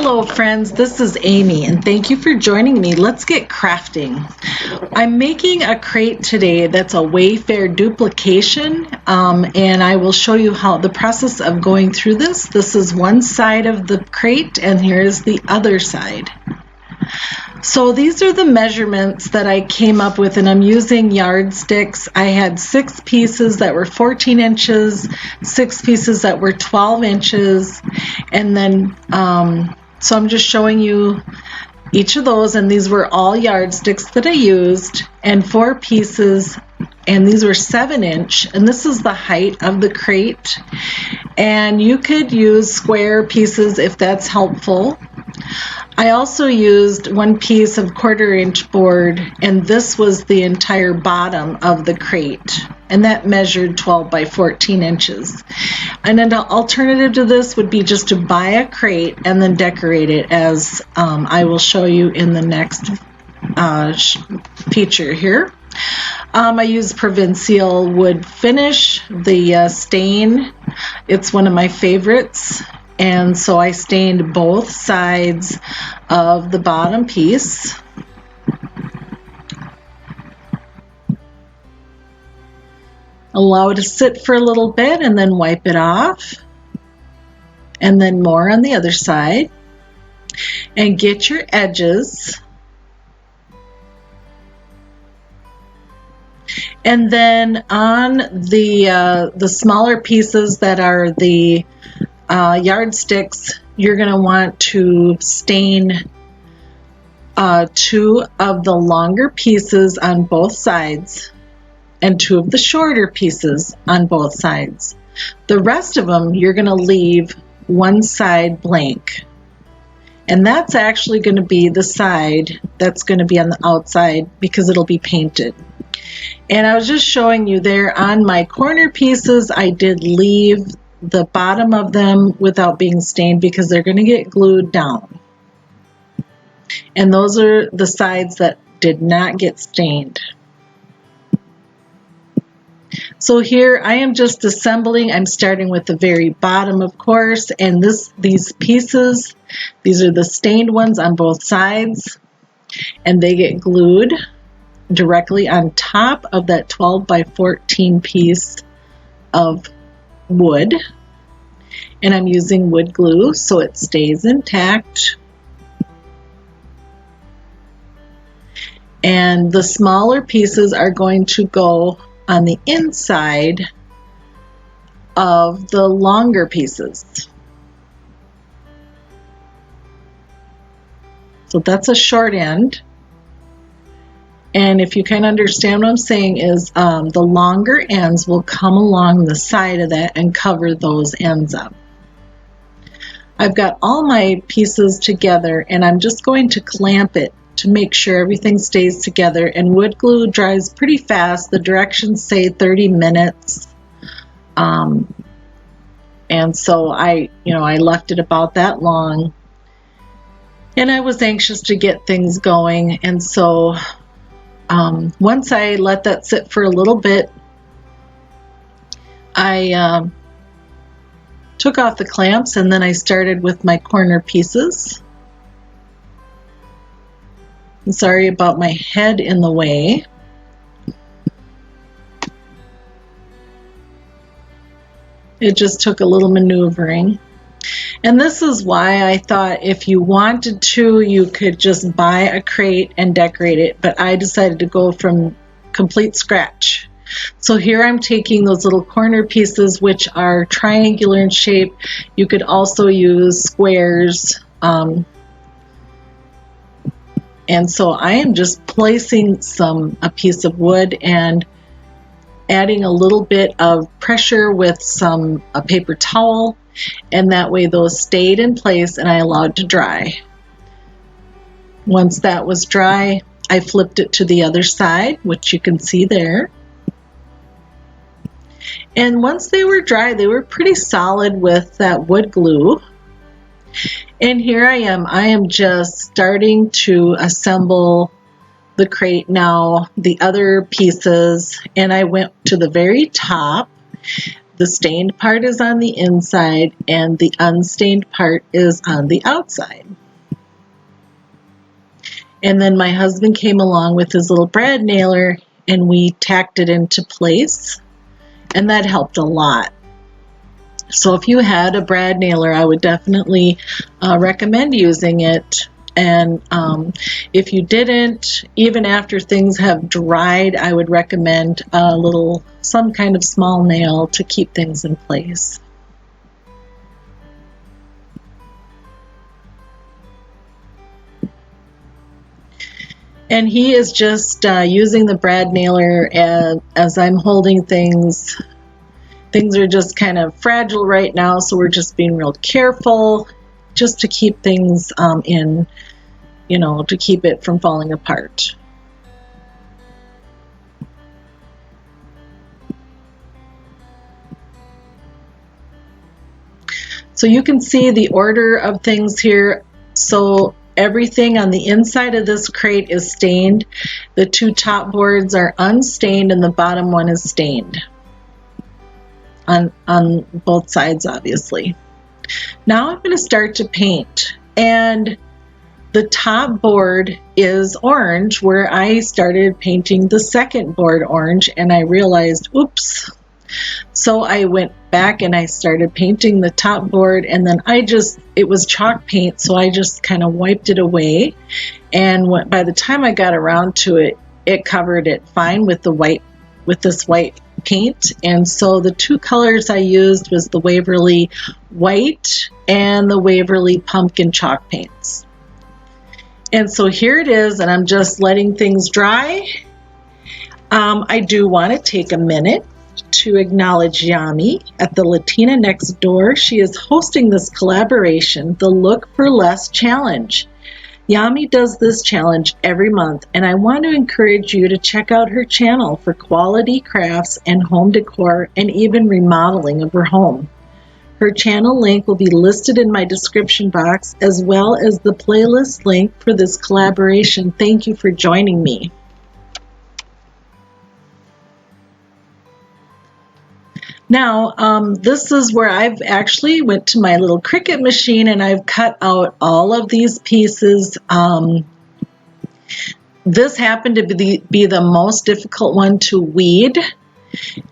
Hello friends, this is Amy and thank you for joining me. Let's get crafting. I'm making a crate today that's a Wayfair duplication and I will show you how the process of going through this. This is one side of the crate and here is the other side. So these are the measurements that I came up with, and I'm using yardsticks. I had 6 pieces that were 14 inches, 6 pieces that were 12 inches, and then so I'm just showing you each of those, and these were all yardsticks that I used, and 4 pieces, and these were 7-inch, and this is the height of the crate. And you could use square pieces if that's helpful. I also used 1 piece of 1/4-inch board, and this was the entire bottom of the crate, and that measured 12 by 14 inches. And an alternative to this would be just to buy a crate and then decorate it, as I will show you in the next feature here. I use Provincial wood finish, the stain. It's one of my favorites. And so I stained both sides of the bottom piece. Allow it to sit for a little bit and then wipe it off. And then more on the other side. And get your edges. And then on the smaller pieces that are the yardsticks, you're going to want to stain 2 of the longer pieces on both sides and 2 of the shorter pieces on both sides. The rest of them you're going to leave one side blank, and that's actually going to be the side that's going to be on the outside because it'll be painted. And I was just showing you there on my corner pieces, I did leave the bottom of them without being stained because they're going to get glued down. And those are the sides that did not get stained. So here I am just assembling. I'm starting with the very bottom, of course, and these pieces, these are the stained ones on both sides, and they get glued directly on top of that 12 by 14 piece of wood. And I'm using wood glue so it stays intact. And the smaller pieces are going to go on the inside of the longer pieces. So that's a short end. And if you can understand what I'm saying is the longer ends will come along the side of that and cover those ends up. I've got all my pieces together and I'm just going to clamp it to make sure everything stays together, and wood glue dries pretty fast. The directions say 30 minutes. And so I left it about that long, and I was anxious to get things going, and so once I let that sit for a little bit, I took off the clamps and then I started with my corner pieces. I'm sorry about my head in the way. It just took a little maneuvering. And this is why I thought if you wanted to, you could just buy a crate and decorate it, but I decided to go from complete scratch. So here I'm taking those little corner pieces, which are triangular in shape. You could also use squares. And so I am just placing a piece of wood and adding a little bit of pressure with a paper towel, and that way those stayed in place and I allowed to dry. Once that was dry, I flipped it to the other side, which you can see there. And once they were dry, they were pretty solid with that wood glue. And here I am just starting to assemble the crate now, the other pieces, and I went to the very top The stained part is on the inside and the unstained part is on the outside. And then my husband came along with his little brad nailer and we tacked it into place, and that helped a lot. So if you had a brad nailer, I would definitely recommend using it. And if you didn't, even after things have dried, I would recommend some kind of small nail to keep things in place. And he is just using the brad nailer as I'm holding things. Things are just kind of fragile right now, so we're just being real careful just to keep things in, to keep it from falling apart. So you can see the order of things here. So everything on the inside of this crate is stained. The two top boards are unstained and the bottom one is stained on both sides, obviously. Now I'm going to start to paint, and the top board is orange, where I started painting the second board orange, and I realized, oops. So I went back and I started painting the top board, and then it was chalk paint, so I just kind of wiped it away. And by the time I got around to it, it covered it fine with this white paint. And so the two colors I used was the Waverly white and the Waverly pumpkin chalk paints. And so here it is, and I'm just letting things dry. I do want to take a minute to acknowledge Yami at the Latina Next Door. She is hosting this collaboration, the Look for Less Challenge. Yami does this challenge every month, and I want to encourage you to check out her channel for quality crafts and home decor and even remodeling of her home. Her channel link will be listed in my description box, as well as the playlist link for this collaboration. Thank you for joining me. Now, this is where I've actually went to my little Cricut machine and I've cut out all of these pieces. This happened to be the most difficult one to weed.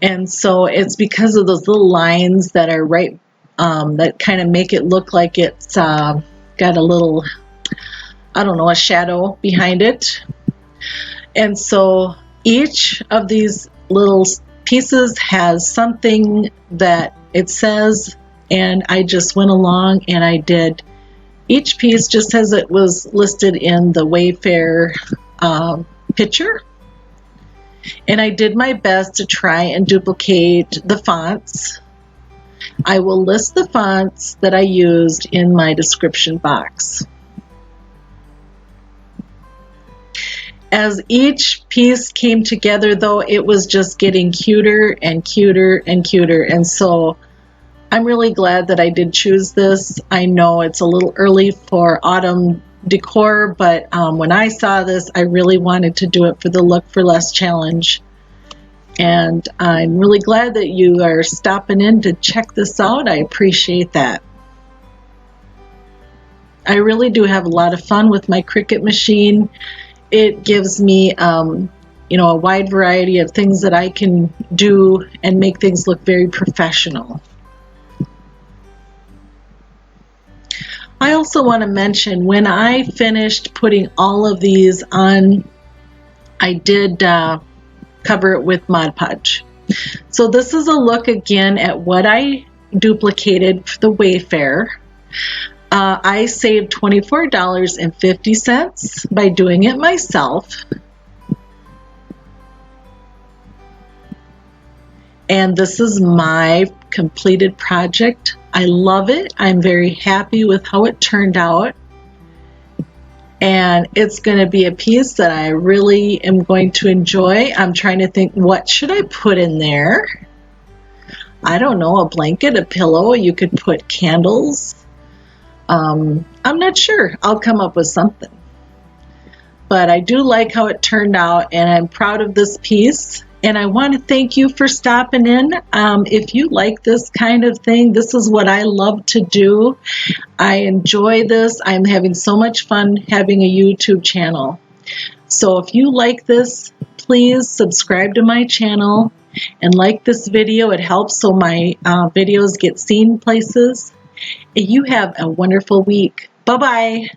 And so it's because of those little lines that are right, that kind of make it look like it's got a little, a shadow behind it. And so each of these little pieces has something that it says, and I just went along and I did each piece just as it was listed in the Wayfair picture, and I did my best to try and duplicate the fonts. I will list the fonts that I used in my description box. As each piece came together, though, it was just getting cuter and cuter and cuter. And so I'm really glad that I did choose this. I know it's a little early for autumn decor, but when I saw this, I really wanted to do it for the Look for Less challenge. And I'm really glad that you are stopping in to check this out. I appreciate that. I really do have a lot of fun with my Cricut machine. It gives me, a wide variety of things that I can do and make things look very professional. I also want to mention, when I finished putting all of these on, I did cover it with Mod Podge. So this is a look again at what I duplicated for the Wayfair. I saved $24.50 by doing it myself. And this is my completed project. I love it. I'm very happy with how it turned out. And it's going to be a piece that I really am going to enjoy. I'm trying to think, what should I put in there? I don't know, a blanket, a pillow. You could put candles. I'm not sure. I'll come up with something. But I do like how it turned out, and I'm proud of this piece. And I want to thank you for stopping in. If you like this kind of thing, this is what I love to do. I enjoy this. I'm having so much fun having a YouTube channel. So if you like this, please subscribe to my channel and like this video. It helps so my videos get seen places. You have a wonderful week. Bye-bye.